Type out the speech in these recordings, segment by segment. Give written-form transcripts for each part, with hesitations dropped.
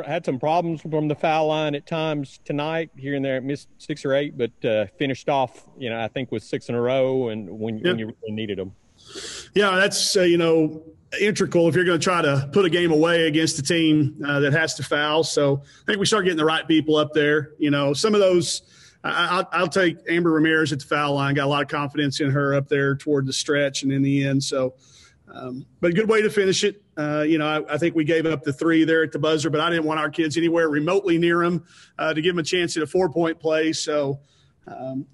Had some problems from the foul line at times tonight. Here and there, missed 6 or 8, but finished off. I think with 6 in a row, and when you really needed them. Yeah, that's integral if you're going to try to put a game away against a team that has to foul. So I think we start getting the right people up there. Some of those. I'll take Amber Ramirez at the foul line. Got a lot of confidence in her up there toward the stretch and in the end. So, but a good way to finish it. I think we gave up the 3 there at the buzzer, but I didn't want our kids anywhere remotely near them to give them a chance at a 4-point play. So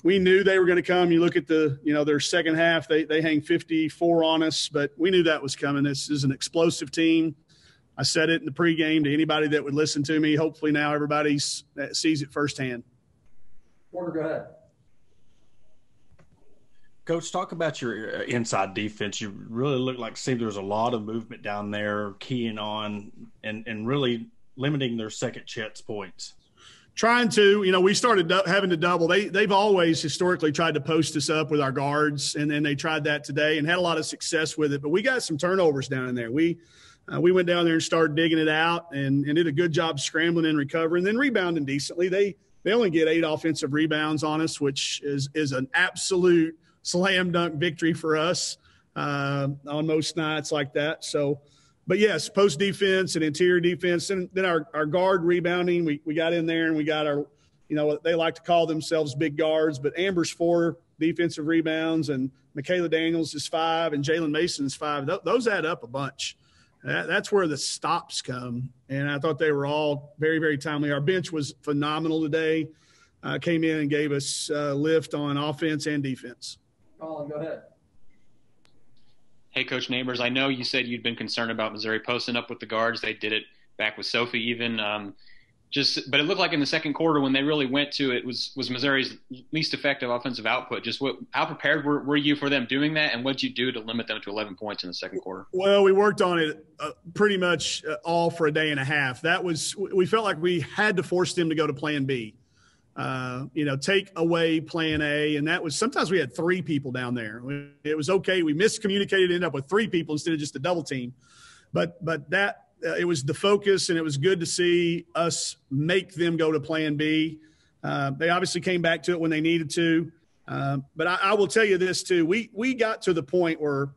we knew they were going to come. You look at their second half, they hang 54 on us, but we knew that was coming. This is an explosive team. I said it in the pregame to anybody that would listen to me. Hopefully now everybody sees it firsthand. Porter, go ahead. Coach, talk about your inside defense. You really looked like there was a lot of movement down there, keying on and really limiting their second chance points. Trying to, we started having to double. They've always historically tried to post us up with our guards, and then they tried that today and had a lot of success with it. But we got some turnovers down in there. We went down there and started digging it out and did a good job scrambling and recovering, then rebounding decently. They only get 8 offensive rebounds on us, which is an absolute slam dunk victory for us on most nights like that. So, but yes, post defense and interior defense, and then our guard rebounding. We got in there and we got our, what they like to call themselves big guards, but Amber's 4 defensive rebounds and Michaela Daniels is 5 and Jalen Mason's 5. Those add up a bunch. That's where the stops come, and I thought they were all very, very timely. Our bench was phenomenal today. Came in and gave us a lift on offense and defense. Colin, go ahead. Hey, Coach Neighbors, I know you said you'd been concerned about Missouri posting up with the guards. They did it back with Sophie even. But it looked like in the second quarter when they really went to it was Missouri's least effective offensive output. How prepared were you for them doing that, and what did you do to limit them to 11 points in the second quarter? Well, we worked on it pretty much all for a day and a half. We felt like we had to force them to go to plan B. Take away plan A, and that was sometimes we had 3 people down there. It was okay. We miscommunicated, ended up with 3 people instead of just a double team. But that it was the focus, and it was good to see us make them go to plan B. They obviously came back to it when they needed to. But I will tell you this too. We got to the point where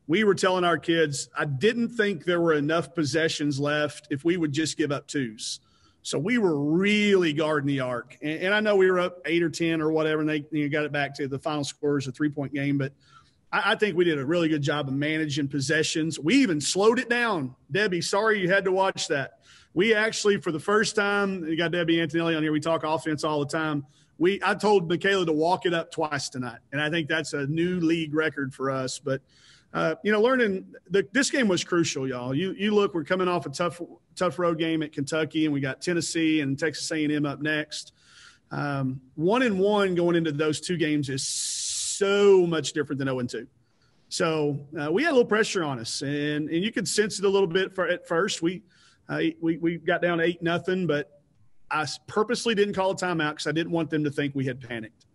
we were telling our kids, I didn't think there were enough possessions left if we would just give up 2s. So we were really guarding the arc. And I know we were up 8 or 10 or whatever, and they got it back to the final score is a 3-point game. But I think we did a really good job of managing possessions. We even slowed it down. Debbie, sorry you had to watch that. We actually, for the first time, you got Debbie Antonelli on here. We talk offense all the time. I told Michaela to walk it up twice tonight, and I think that's a new league record for us. But, learning this game was crucial, y'all. You look, we're coming off a tough road game at Kentucky, and we got Tennessee and Texas A&M up next. 1-1 going into those 2 games is so much different than 0-2. So we had a little pressure on us, and you could sense it a little bit at first. We got down 8-0, but I purposely didn't call a timeout because I didn't want them to think we had panicked.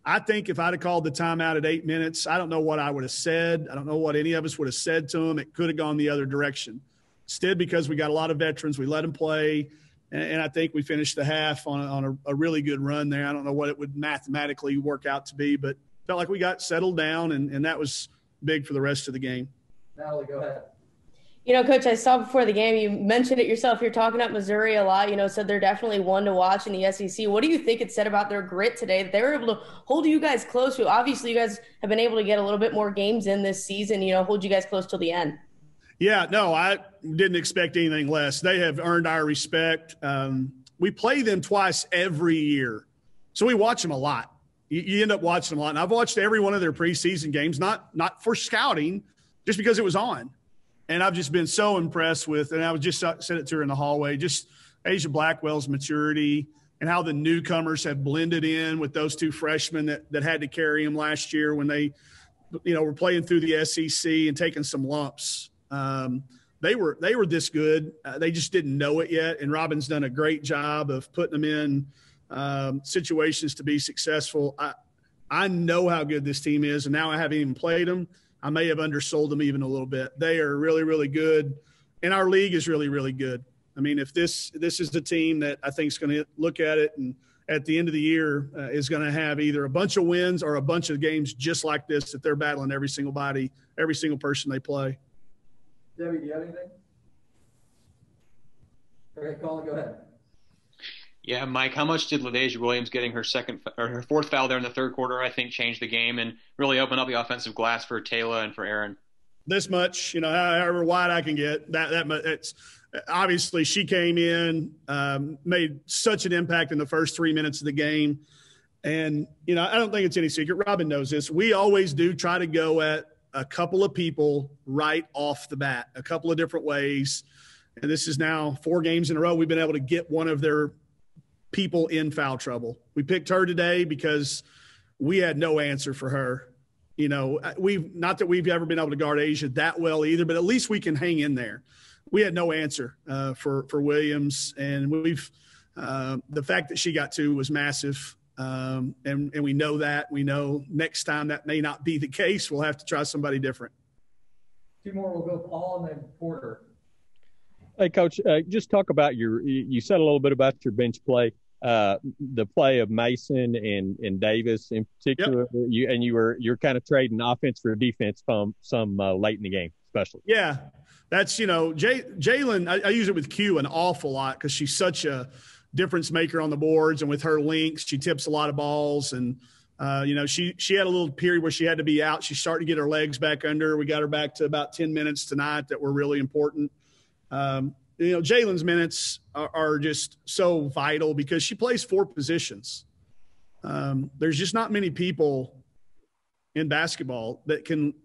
I think if I'd have called the timeout at 8 minutes, I don't know what I would have said. I don't know what any of us would have said to them. It could have gone the other direction. Instead, because we got a lot of veterans, we let them play, and I think we finished the half on a really good run there. I don't know what it would mathematically work out to be, but felt like we got settled down, and that was big for the rest of the game. Natalie, go ahead. Coach, I saw before the game, you mentioned it yourself. You're talking about Missouri a lot, said they're definitely one to watch in the SEC. What do you think it said about their grit today that they were able to hold you guys close to? Obviously, you guys have been able to get a little bit more games in this season, hold you guys close till the end. Yeah, no, I didn't expect anything less. They have earned our respect. We play them twice every year, so we watch them a lot. You end up watching them a lot. And I've watched every one of their preseason games, not for scouting, just because it was on. And I've just been so impressed with, and I was just said it to her in the hallway, just Asia Blackwell's maturity and how the newcomers have blended in with those 2 freshmen that had to carry them last year when they, were playing through the SEC and taking some lumps. They were this good. They just didn't know it yet. And Robin's done a great job of putting them in situations to be successful. I know how good this team is, and now I haven't even played them. I may have undersold them even a little bit. They are really, really good, and our league is really, really good. I mean, if this is the team that I think is going to look at it and at the end of the year is going to have either a bunch of wins or a bunch of games just like this that they're battling every single person they play. Debbie, do you have anything? Okay, Colin, go ahead. Yeah, Mike, how much did LaDasia Williams getting her fourth foul there in the third quarter, I think, change the game and really open up the offensive glass for Taylor and for Aaron? This much, however wide I can get, that much. It's obviously she came in, made such an impact in the first 3 minutes of the game. And, I don't think it's any secret. Robin knows this. We always do try to go at a couple of people right off the bat, a couple of different ways. And this is now 4 games in a row we've been able to get one of their people in foul trouble. We picked her today because we had no answer for her. Not that we've ever been able to guard Asia that well either, but at least we can hang in there. We had no answer for Williams, and the fact that she got 2 was massive. And we know that. We know next time that may not be the case. We'll have to try somebody different. 2 more. We'll go Paul and then Porter. Hey, Coach, just talk about you said a little bit about your bench play, the play of Mason and Davis in particular. Yep. You're kind of trading offense for defense from some late in the game, especially. Yeah, that's Jalen. I use it with Q an awful lot because she's such a difference maker on the boards, and with her links, she tips a lot of balls. And she had a little period where she had to be out. She's starting to get her legs back under her. We got her back to about 10 minutes tonight that were really important. Jalen's minutes are just so vital because she plays 4 positions. There's just not many people in basketball that can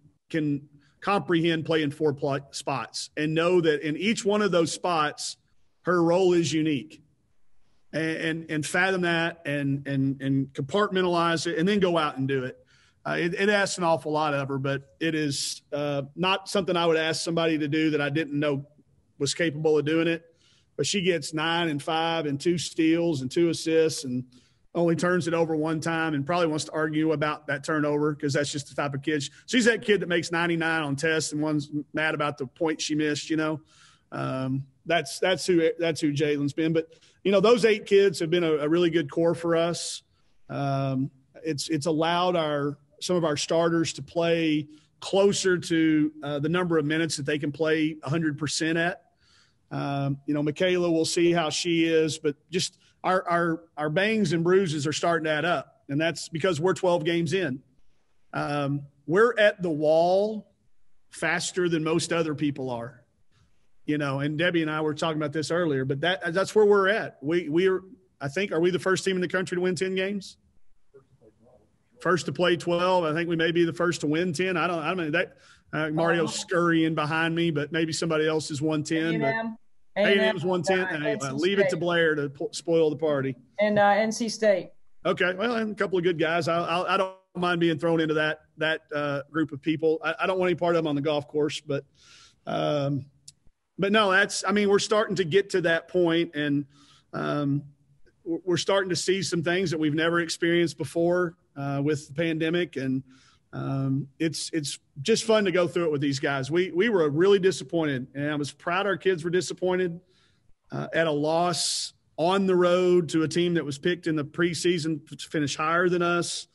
comprehend playing 4 spots and know that in each one of those spots, her role is unique, and fathom that and compartmentalize it and then go out and do it. It asks an awful lot of her, but it is not something I would ask somebody to do that I didn't know was capable of doing it. But she gets 9 and 5 and 2 steals and 2 assists and only turns it over 1 time and probably wants to argue about that turnover because that's just the type of kid. She's that kid that makes 99 on tests and one's mad about the point she missed, That's who Jalen's been. But, those 8 kids have been a really good core for us. It's allowed some of our starters to play closer to the number of minutes that they can play 100% at. Michaela, we'll see how she is, but just our bangs and bruises are starting to add up, and that's because we're 12 games in. We're at the wall faster than most other people are, and Debbie and I were talking about this earlier, but that's where we're at. Are we the first team in the country to win 10 games? First to play 12. I think we may be the first to win 10. I mean that Mario's scurrying behind me, but maybe somebody else has won 10. A&M's won 10. Leave it to Blair to spoil the party. And NC State. Okay, well, and a couple of good guys. I don't mind being thrown into that group of people. I don't want any part of them on the golf course, but no, we're starting to get to that point, and we're starting to see some things that we've never experienced before with the pandemic, and it's just fun to go through it with these guys. We were really disappointed, and I was proud our kids were disappointed at a loss on the road to a team that was picked in the preseason to finish higher than us,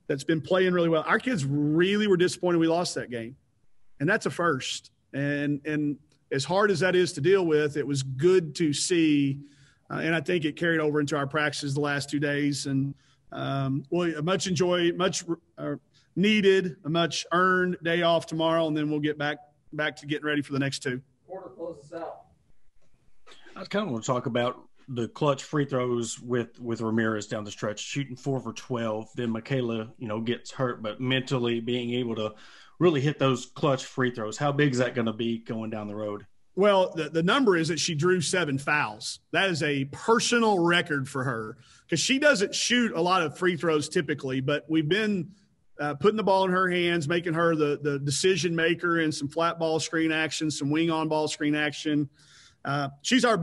that's been playing really well. Our kids really were disappointed we lost that game, and that's a first. And as hard as that is to deal with, it was good to see, and I think it carried over into our practices the last 2 days. And much needed, a much earned day off tomorrow, and then we'll get back to getting ready for the next 2. Porter, close us out. I kind of want to talk about the clutch free throws with Ramirez down the stretch, shooting 4 for 12. Then Michaela, gets hurt, but mentally being able to really hit those clutch free throws. How big is that going to be going down the road? Well, the number is that she drew 7 fouls. That is a personal record for her because she doesn't shoot a lot of free throws typically, but we've been putting the ball in her hands, making her the decision maker in some flat ball screen action, some wing on ball screen action. She is our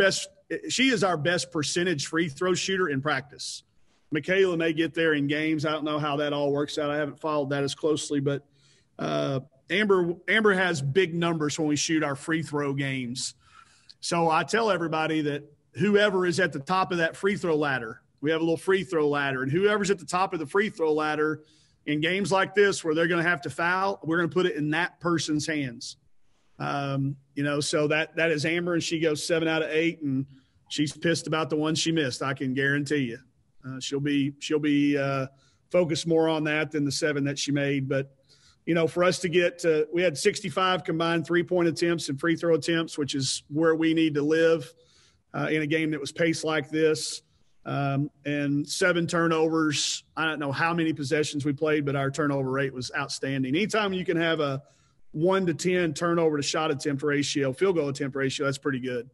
best percentage free throw shooter in practice. Michaela may get there in games. I don't know how that all works out. I haven't followed that as closely, but Amber has big numbers when we shoot our free throw games. So I tell everybody that whoever is at the top of that free throw ladder, we have a little free throw ladder, and whoever's at the top of the free throw ladder in games like this where they're going to have to foul, we're going to put it in that person's hands. So that is Amber, and she goes 7 out of 8, and she's pissed about the one she missed. I can guarantee you. She'll be focused more on that than the 7 that she made. But, for us to get – we had 65 combined three-point attempts and free throw attempts, which is where we need to live in a game that was paced like this. And 7 turnovers. I don't know how many possessions we played, but our turnover rate was outstanding. Anytime you can have a 1 to 10 turnover to shot attempt ratio, field goal attempt ratio, that's pretty good.